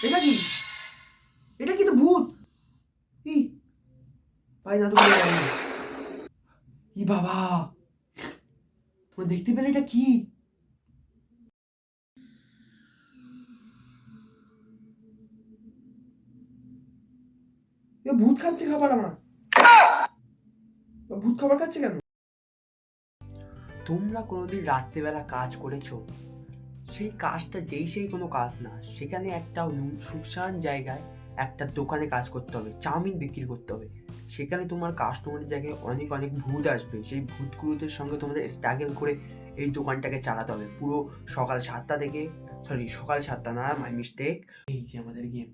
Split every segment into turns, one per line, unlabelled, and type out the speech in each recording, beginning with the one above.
এটা কি? এটা কি? তো ভূত! ই ভাই, না তো ই বাবা, তোমরা দেখতে পেলে এটা কি? এ ভূত খাচ্ছে খাবার আমার। ভূত খাবার খাচ্ছে কেন? তোমরা কোনোদিন রাত্রেবেলা কাজ করেছো? সেই কাজটা সেই কোনো কাজ না, সেখানে একটা শুনশান জায়গায় একটা দোকানে কাজ করতে হবে, চাউমিন বিক্রি করতে হবে। সেখানে তোমার কাস্টমারের জায়গায় অনেক অনেক ভূত আসবে, সেই ভূতগুলোদের সঙ্গে তোমাদের স্ট্রাগল করে এই দোকানটাকে চালাতে হবে পুরো সকাল 7টা না, মাই মিস্টেক। এই যে আমাদের গেম,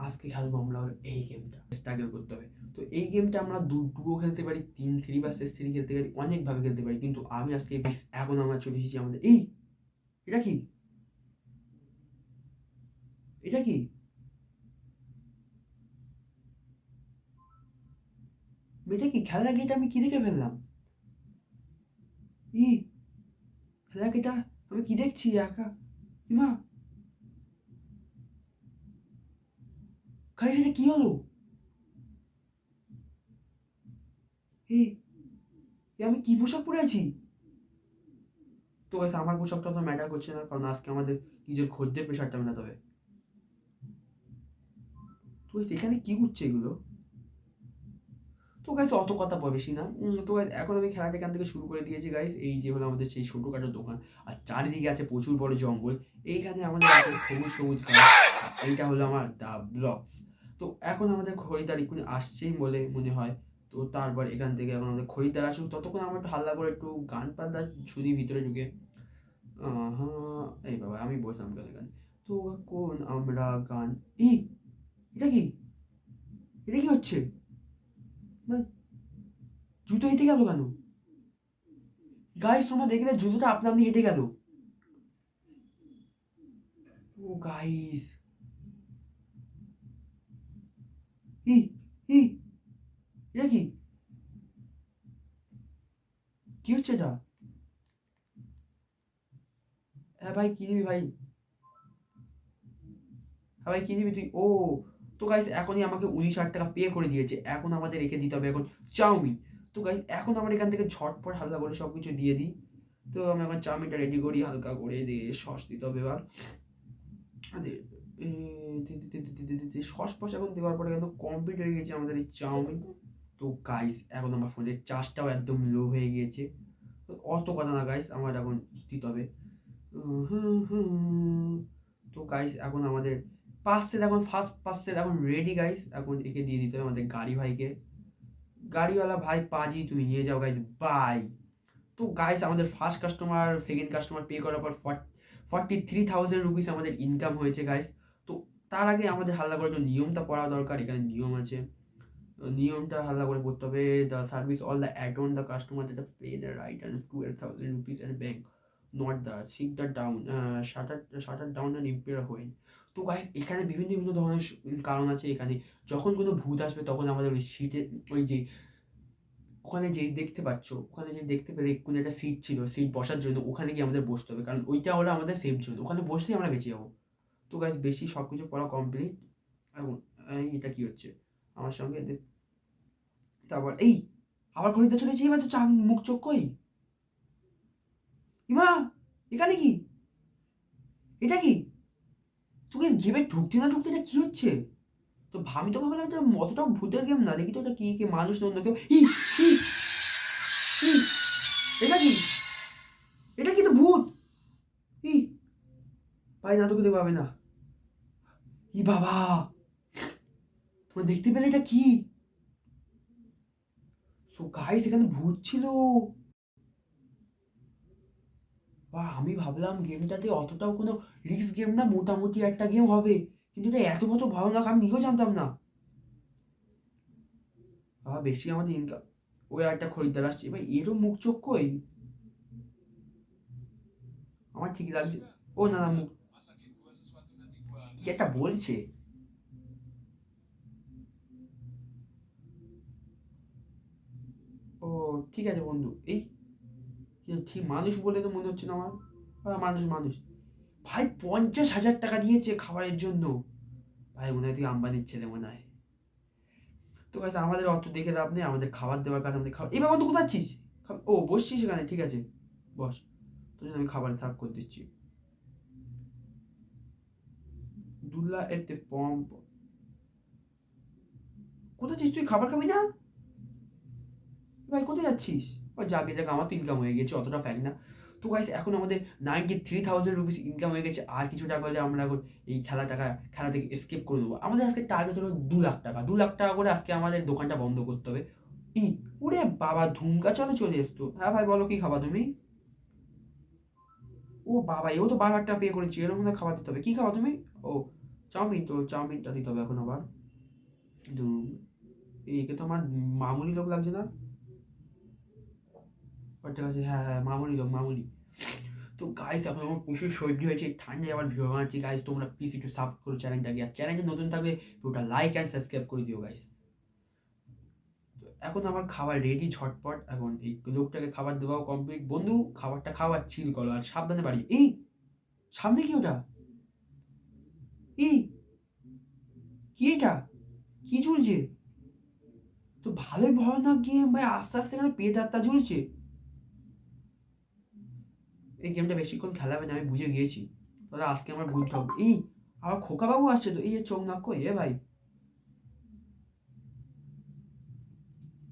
আজকে খেলবো আমরা হলো এই গেমটা, স্ট্রাগল করতে হবে। তো এই গেমটা আমরা দুও খেলতে পারি, 3 vs 3 খেলতে পারি, অনেকভাবে খেলতে পারি, কিন্তু আমি আজকে এখন আমরা চলে এসেছি আমাদের এই, এটা কি? এটা কি? এটা কি খেলার আগে? এটা আমি কি দেখে ফেললাম? ই খেলার আগে এটা আমি কি দেখছি একা? ইমা, গাইস এটা কি হলো? এ এ আমি কি পোশাক পরে আছি? তো গাইস আমার পোশাকটা তো ম্যাটার করছে না, কারণ আজকে আমাদের নিজের খদ্দের প্রেশারটা মেটাতে হবে। তো গাইস এখানে কি করছে এগুলো? তো গাইস অত কথা বেশি না। তো গাইস এখন আমি খেলাটা এখান থেকে শুরু করে দিয়েছি গাইস। এই যে হলো আমাদের সেই ছোটখাটো দোকান, আর চারিদিকে আছে প্রচুর বড় জঙ্গল। এইখানে আমাদের আছে সবুজ সবুজ ঘাস, আর এইটা হলো আমার দা ব্লকস। তো এখন আমাদের খরিদ্দার এক্ষুনি আসছেই বলে মনে হয়। তো তারপর এখান থেকে এখন আমাদের খরিদ্দার আসুক, ততক্ষণ আমরা একটু হাল্লা করে একটু গান পাল্লা শুনি ভিতরে ঢুকে। এই বাবা আমি বসলাম কেন এখানে? তো কোন আমরা গান, ই এটা কি? এটা কি হচ্ছে? মানে জুতো হেঁটে গেল কেন? গাইস তোমরা দেখলে জুতোটা আপনা আপনি হেঁটে গেল। ও গাইস, ই ই এটা কি? কি হচ্ছে এটা? হ্যাঁ ভাই, কি দিবি ভাই? হ্যাঁ ভাই, কি দিবি তুই? ও, তো গাইস এখনই আমাকে 19,000 টাকা পে করে দিয়েছে, এখন আমাদের রেখে দিতে হবে এখন চাউমিন। তো গাইস এখন আমরা এখান থেকে ঝটপট হালকা করে সব কিছু দিয়ে দিই। তো আমরা এখন চাউমিনটা রেডি করি, হালকা করে দিয়ে সস দিতে হবে এবার। সস ফস এখন দেওয়ার পরে একদম কমপ্লিট হয়ে গেছে আমাদের এই চাউমিন। তো গাইস এখন আমার ফোনের চার্জটাও একদম লো হয়ে গিয়েছে। তো অত কথা না গাইস, আমার এখন দিতে হবে। তো গাইস এখন আমাদের পার্সেল, এখন ফার্স্ট পার্সেল এখন রেডি গাইস, এখন একে দিয়ে দিতে হবে আমাদের গাড়ি ভাইকে। গাড়িওয়ালা ভাই পাজি, তুমি নিয়ে যাও গাইস, বাই। তো গাইস আমাদের first customer, second customer pay করার পর 43,000 রুপিস আমাদের ইনকাম হয়েছে গাইস। তো তার আগে আমাদের হাল্লা করার জন্য নিয়মটা পড়া দরকার, এখানে নিয়ম আছে। নিয়মটা হাল্লা করে পড়তে হবে। The service all the add on the customer that pay the right and 12,000 rupees and bank not the sick the down shutter down and impair when. তো গাইস এখানে বিভিন্ন বিভিন্ন ধরনের কারণ আছে এখানে। যখন কোনো ভূত আসবে তখন আমাদের ওই সিটে, ওই যে ওখানে যেই দেখতে পাচ্ছ, ওখানে যে দেখতে পেলে এক্ষুনি একটা সিট ছিল, সিট বসার জন্য ওখানে গিয়ে আমাদের বসতে হবে, কারণ ওইটা হলো আমাদের সেফ জোন, ওখানে বসলেই আমরা বেঁচে যাবো। তো গাইস বেশি সব কিছু পড়া কমপ্লিট। এখন এটা কি হচ্ছে আমার সঙ্গে তারপর এই আবার খরিদ্দার চলেছে, এবার তো মুখ চোখ কই? ইমা, এখানে কি? এটা কি? তোকে গেমে ঢুকতে না ঢুকতে এটা কি হচ্ছে? তো আমি তো ভাবলাম এটা অতটাও ভূতের গেম না, দেখি তো এটা কি, কি মানুষ না অন্য কেউ। ই ই এটা কি? এটা কি? তো ভূত! ই ভাই, না তোকে পাবে না। ই বাবা, তোমরা দেখতে পেলে এটা কি? সো গাইস এখানে ভূত ছিল। বা আমি ভাবলাম গেমটাতে অতটাও কোনো রিস্ক গেম না, মোটামুটি একটা গেম হবে, কিন্তু এটা এত বড় ভয়ানক আমি নিজেও জানতাম না। বেশি আমাদের ইনকাম। ওই একটা খরিদ্দার আসছে ভাই, এরও মুখ চোখ কই? আমার ঠিক লাগছে। ও না না, মুখ কি একটা বলছে। ও ঠিক আছে বন্ধু, এই ঠিক মানুষ বলে তো মনে হচ্ছে না আমার। মানুষ মানুষ ভাই, 50,000 টাকা দিয়েছে খাবারের জন্য। ভাই মনে হয় তুই আম্বানির ছেলে মনে হয়। তো গাইস আমাদের অত দেখে লাভ নেই, আমাদের খাবার দেওয়ার কাজ আমাদের খাবার। এই বাবা তুই কোথায় আছিস? ও বসছিস সেখানে, ঠিক আছে বস, তোর জন্য আমি খাবার সার্ভ করে দিচ্ছি। দুল্লা এতে পম্প, কোথায় আছিস তুই? খাবার খাবি না? ভাই কোথায় যাচ্ছিস? ও যাকে যাক, আমার তো ইনকাম হয়ে গেছে, অতটা ফ্যাক না। তো গাইস এখন আমাদের 93,000 রুপিস ইনকাম হয়ে গেছে। আর কিছু টাকা হলে আমরা এখন এই খেলা থেকে এসকেপ করে দেবো। আমাদের আজকে টার্গেট হলো 2 লাখ টাকা। 2 লাখ টাকা করে আজকে আমাদের দোকানটা বন্ধ করতে হবে। ই ওরে বাবা, ধুমকা চলে এসতো। হ্যাঁ ভাই বলো, কি খাবা তুমি? ও বাবা, এও তো 12 লাখ টাকা পে করেছি, এরকম মধ্যে খাবার দিতে হবে। কি খাবা তুমি? ও চাউমিন, তো চাউমিনটা দিতে হবে এখন আবার। ধুম, একে তো আমার মামুলি লোক লাগছে না? ঠিক আছে, হ্যাঁ হ্যাঁ মামুলি লোক, মামুলি। তো গাইস এখন আমার প্রচুর সর্দি হয়েছে, ঠান্ডায় আবার ভিডিও বানাচ্ছি। গাইস তোমরা প্লিজ একটু সাবস্ক্রাইব করো চ্যানেলটাকে, আর চ্যানেলটা নতুন থাকলে ওটা লাইক অ্যান্ড সাবস্ক্রাইব করে দিও গাইস। এখন আমার খাবার রেডি ঝটপট, এখন এই লোকটাকে খাবার দেওয়াও কমপ্লিট। বন্ধু খাবারটা খাওয়া চিল করো আর সাবধানে বাড়ি। এই সামনে কি ওটা? এই কি এটা? কি ঝুলছে? তো ভালোই ভয়ানক গেম ভাই, আস্তে আস্তে এখানে পেট আত্মা ঝুলছে। এই গেমটা বেশিক্ষণ খেলা হবে না, আমি বুঝে গিয়েছি। তাহলে আজকে আমার ভুলতে হবে। এই আমার খোকা বাবু আসছে তো, এই যে চোখ নাক কই এ ভাই।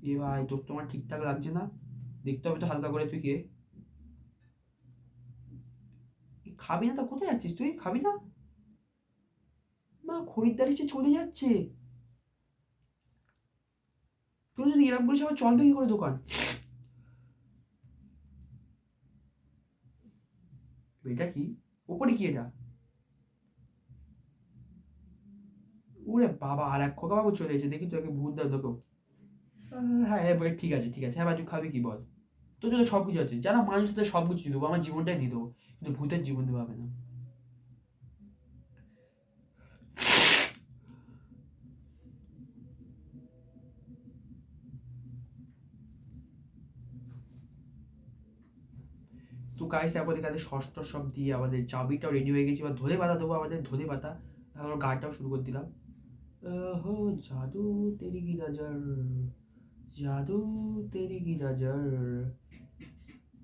এ ভাই তোর তোমার ঠিকঠাক লাগছে না, দেখতে হবে তো হালকা করে। তুই কে? খাবি না তো? কোথায় যাচ্ছিস তুই? খাবি না? মা খরিদ্দার এসে চলে যাচ্ছে। তোর যদি এরকম করিস আবার চলবে কি করে দোকান? এটা কি? ওপরে কি এটা? ওরে বাবা, আর এক খোকা বাবু চলে এসেছে। দেখি তোকে ভূত দাও তোকেও। হ্যাঁ হ্যাঁ ঠিক আছে ঠিক আছে। হ্যাঁ ভাই তুই খাবি কি বল? তোর জন্য সব কিছু আছে, যারা মানুষ তাদের সব কিছু দিয়ে দেবো, আমার জীবনটাই দিয়ে দেবো, কিন্তু ভূতের জীবন দেবো হবে না। তো গাইস আমাদের কাছে ষষ্ঠ সব দিয়ে আমাদের চাবিটাও রেডি হয়ে গেছে। এবার ধনে পাতা দেবো, আমাদের ধনে পাতা। আমার গানটাও শুরু করে দিলাম। हो जादू तेरी की नजर, जादू तेरी की नजर।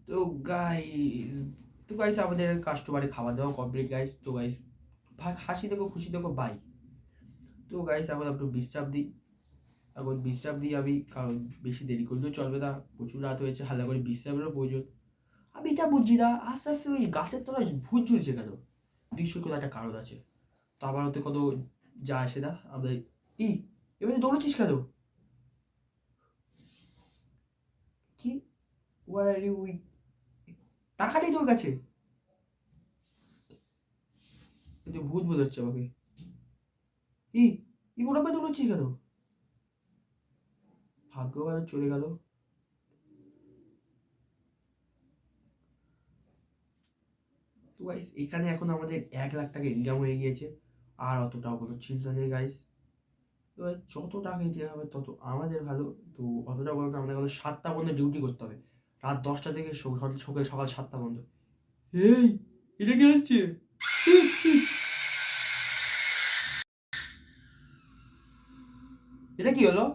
তো গাইস, তো গাইস আমাদের কাস্টমারে খাওয়া দাওয়া কমপ্লিট গাইস। তো গাইস হাসি দেখো খুশি দেখো বাই। তো গাইস আমরা একটু বিশ্রাম দিই, এখন বিশ্রাম দিই আমি, কারণ বেশি দেরি করলেও চলবে না, প্রচুর রাত হয়েছে, হালকা করে বিশ্রামেরও প্রয়োজন। আমি এটা বুঝছি না, আস্তে আস্তে ওই গাছের তলায় ভূত ঝুলছে কেন? নিশ্চয়ই কোনো একটা কারণ আছে। তো আমার ওতে কত যা আসে না আমরা। ই এবারে দৌড়েছিস কেন? কি? Where are you with? টাকা নেই তোর কাছে? তুই ভূত বোঝাচ্ছে আমাকে। ই ই মোটামুটি দৌড়চ্ছিস কেন? ভাগ্য ভালো চলে গেল। তো গাইস এখানে এখন আমাদের 1 লাখ টাকা ইনকাম হয়ে গিয়েছে। আর অতটাও কোনো চিন্তা নেই গাইস। তো guys, যত টাকা ইনকাম হবে তত আমাদের ভালো। তো অতটা বলতে আমাদের কোনো 7টা পর্যন্ত ডিউটি করতে হবে, রাত 10টা থেকে সকাল সকাল 7টা পর্যন্ত। এই এটা কি আসছে? এটা কি হলো?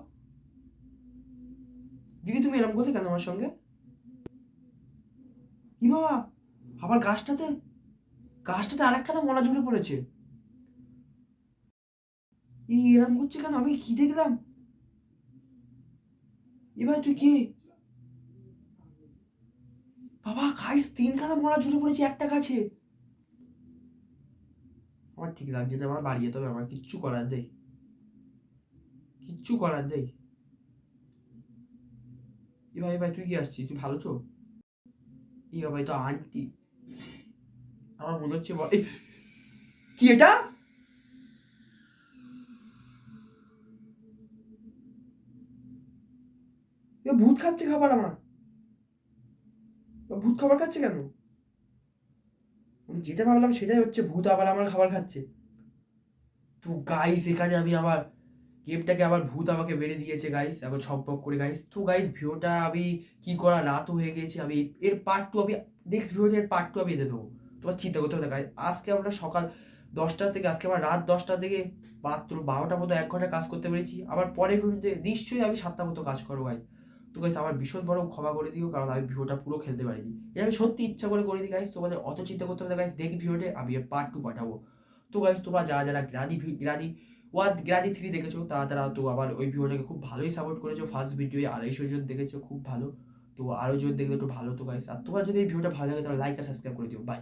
দিদি তুমি এরকম করলে কেন আমার সঙ্গে? ই বাবা, আবার গাছটাতে আরেকখানা মরা ঝুলে পড়েছে। এরম করছে কেন? আমি কি দেখলাম? এ ভাই তুই কে? বাবা খাইস, 3খানা মরা ঝুলে পড়েছে একটা গাছে। আমার ঠিক লাগছে না, আমার বাড়ি যেতে হবে, আমার কিচ্ছু করার নেই, কিচ্ছু করার নেই। এ ভাই তুই কি আসছিস? তুই ভালো তো? ভাই তো আন্টি, আমার মনে হচ্ছে এই কি এটা? ভূত খাচ্ছে খাবার আমার। ভূত খাবার খাচ্ছে কেন? আমি যেটা ভাবলাম সেটাই হচ্ছে, ভূত আবার আমার খাবার খাচ্ছে। তো গাইস এখানে আমি আবার গেমটাকে আবার ভূত আমাকে বেড়ে দিয়েছে গাইস, আবার ছকপক করে গাইস। তো গাইস ভিডিওটা আমি কি করা, রাতও হয়ে গেছে, আমি এর পার্ট টু আমি নেক্সট ভিডিওতে এর পার্ট টু আমি এনে দেবো, তোমার চিন্তা করতে হবে না গাইস। আজকে আমরা সকাল 10টা থেকে আজকে আবার রাত 10টা থেকে মাত্র 12টা মতো 1 ঘন্টা কাজ করতে পেরেছি। আবার পরের ভিডিওতে নিশ্চয়ই আমি 7টা মতো কাজ করবো গাইস। তো গাইস আমার ভীষণ বড় ক্ষমা করে দিও, কারণ আমি ভিডিওটা পুরো খেলতে পারিনি। এটা আমি সত্যি ইচ্ছা করে দিই গাইস, তোমাদের অত চিন্তা করতে হবে না গাইস। দেখি ভিডিওতে আমি এর পার্ট 2 পাঠাবো। তো গাইস তোমরা যারা গ্রাদি 1 গ্রাদি 3 দেখেছো তারা তো আবার ওই ভিডিওটাকে খুব ভালোই সাপোর্ট করেছো। ফার্স্ট ভিডিওয়ে 250 জন দেখেছো, খুব ভালো। তো আরো জন দেখলে একটু ভালো। তো গাইস আর তোমার যদি এই ভিডিওটা ভালো লাগে তাহলে লাইক আর সাবস্ক্রাইব করে দিও। বাই।